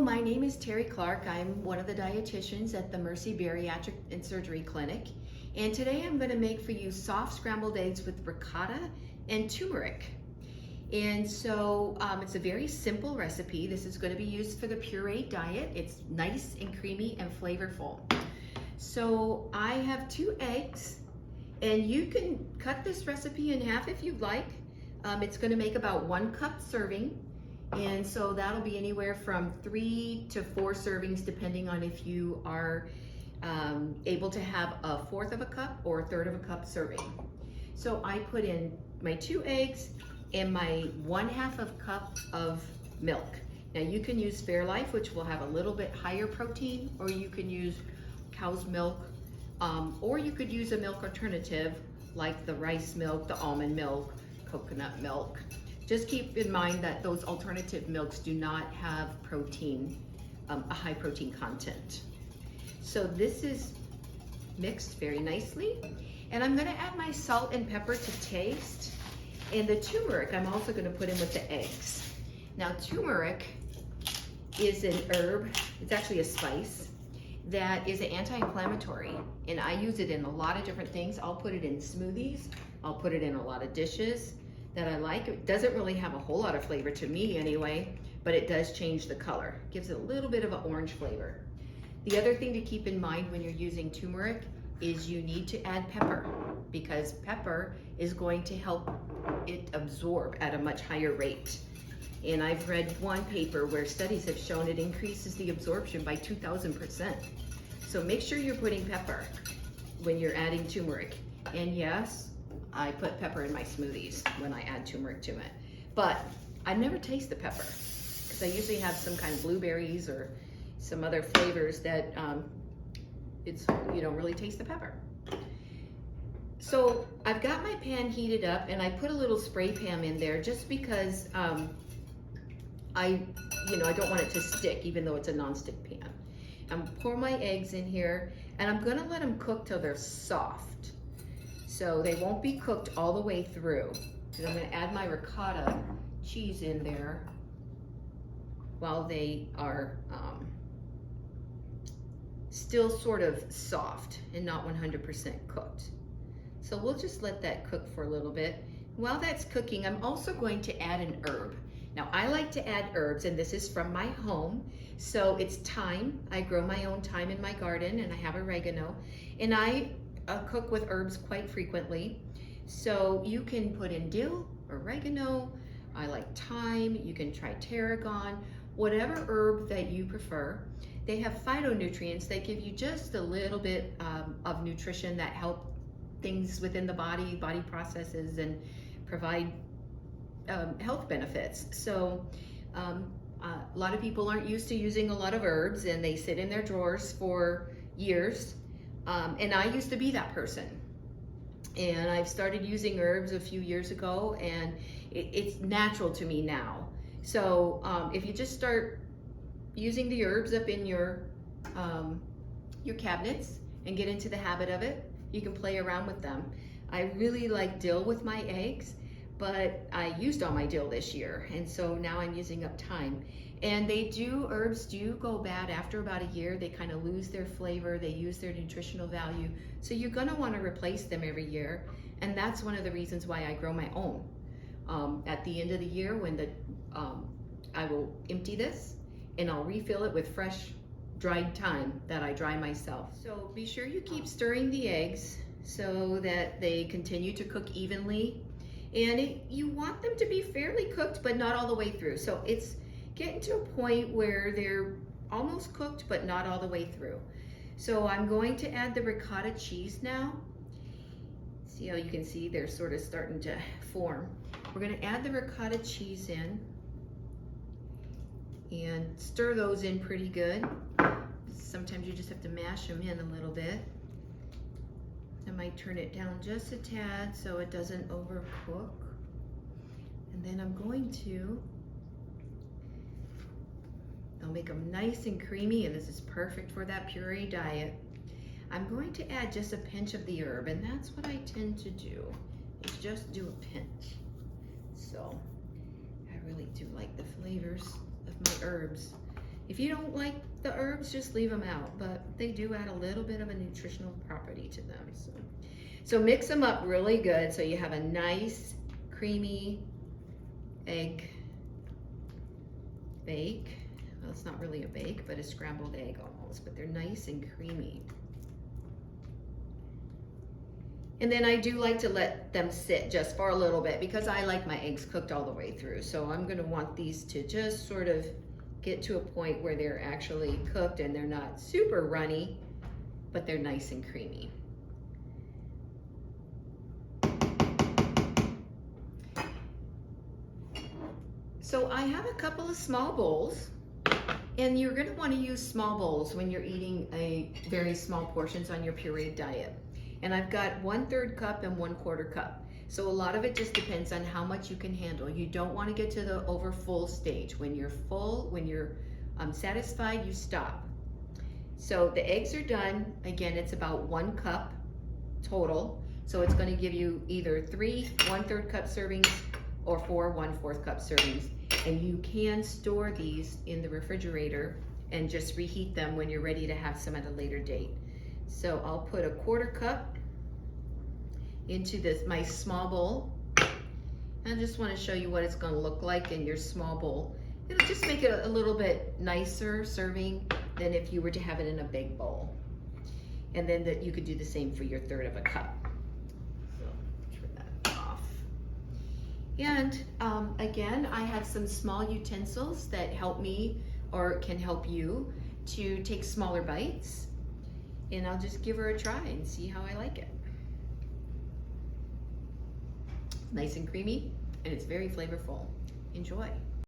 my name is Terry Clark. I'm one of the dietitians at the Mercy Bariatric and Surgery Clinic. And today I'm going to make for you soft scrambled eggs with ricotta and turmeric. And so it's a very simple recipe. This is going to be used for the puree diet. It's nice and creamy and flavorful. So I have 2 eggs, and you can cut this recipe in half if you'd like. It's going to make about 1 cup serving. And so that'll be anywhere from 3 to 4 servings, depending on if you are able to have a 1/4 of a cup or a 1/3 of a cup serving. So I put in my 2 eggs and my 1/2 of cup of milk. Now you can use Fairlife, which will have a little bit higher protein, or you can use cow's milk, or you could use a milk alternative like the rice milk, the almond milk, coconut milk. Just keep in mind that those alternative milks do not have protein, a high protein content. So this is mixed very nicely. And I'm gonna add my salt and pepper to taste. And the turmeric I'm also gonna put in with the eggs. Now turmeric is an herb, it's actually a spice, that is an anti-inflammatory. And I use it in a lot of different things. I'll put it in smoothies, I'll put it in a lot of dishes that I like. It doesn't really have a whole lot of flavor to me anyway, but it does change the color. It gives it a little bit of an orange flavor. The other thing to keep in mind when you're using turmeric is you need to add pepper, because pepper is going to help it absorb at a much higher rate. And I've read one paper where studies have shown it increases the absorption by 2,000%. So make sure you're putting pepper when you're adding turmeric. And yes, I put pepper in my smoothies when I add turmeric to it. But I never taste the pepper, because I usually have some kind of blueberries or some other flavors that you don't really taste the pepper. So I've got my pan heated up, and I put a little spray pan in there just because I don't want it to stick, even though it's a non-stick pan. I'm pour my eggs in here, and I'm gonna let them cook till they're soft. So they won't be cooked all the way through. And I'm gonna add my ricotta cheese in there while they are still sort of soft and not 100% cooked. So we'll just let that cook for a little bit. While that's cooking, I'm also going to add an herb. Now I like to add herbs, and this is from my home. So it's thyme. I grow my own thyme in my garden, and I have oregano. And I cook with herbs quite frequently. So you can put in dill, oregano, I like thyme, you can try tarragon, whatever herb that you prefer. They have phytonutrients that give you just a little bit of nutrition that help things within the body processes, and provide health benefits. So a lot of people aren't used to using a lot of herbs, and they sit in their drawers for years. And I used to be that person. And I've started using herbs a few years ago, and it's natural to me now. So if you just start using the herbs up in your cabinets and get into the habit of it, you can play around with them. I really like dill with my eggs, but I used all my dill this year, and so now I'm using up thyme. And herbs do go bad after about a year. They kind of lose their flavor, they use their nutritional value. So you're gonna wanna replace them every year. And that's one of the reasons why I grow my own. At the end of the year, when I will empty this, and I'll refill it with fresh dried thyme that I dry myself. So be sure you keep stirring the eggs so that they continue to cook evenly. And you want them to be fairly cooked, but not all the way through. So it's getting to a point where they're almost cooked, but not all the way through. So I'm going to add the ricotta cheese now. See how you can see they're sort of starting to form. We're gonna add the ricotta cheese in and stir those in pretty good. Sometimes you just have to mash them in a little bit. I might turn it down just a tad so it doesn't overcook. And then I'm going to, I'll make them nice and creamy, and this is perfect for that puree diet. I'm going to add just a pinch of the herb, and that's what I tend to do, is just do a pinch. So I really do like the flavors of my herbs. If you don't like the herbs, just leave them out, but they do add a little bit of a nutritional property to them. So mix them up really good so you have a nice creamy egg bake. Well, it's not really a bake, but a scrambled egg almost, but they're nice and creamy. And then I do like to let them sit just for a little bit because I like my eggs cooked all the way through. So I'm gonna want these to just sort of get to a point where they're actually cooked and they're not super runny, but they're nice and creamy. So I have a couple of small bowls, and you're gonna wanna use small bowls when you're eating a very small portions on your pureed diet. And I've got 1/3 cup and 1/4 cup. So a lot of it just depends on how much you can handle. You don't wanna get to the over full stage. When you're full, when you're satisfied, you stop. So the eggs are done. Again, it's about 1 cup total. So it's gonna give you either 3 1/3 cup servings or 4 1/4 cup servings. And you can store these in the refrigerator and just reheat them when you're ready to have some at a later date. So I'll put a 1/4 cup into my small bowl. And I just want to show you what it's going to look like in your small bowl. It'll just make it a little bit nicer serving than if you were to have it in a big bowl. And then you could do the same for your 1/3 cup. So turn that off. And again, I have some small utensils that help me or can help you to take smaller bites. And I'll just give her a try and see how I like it. Nice and creamy, and it's very flavorful. Enjoy.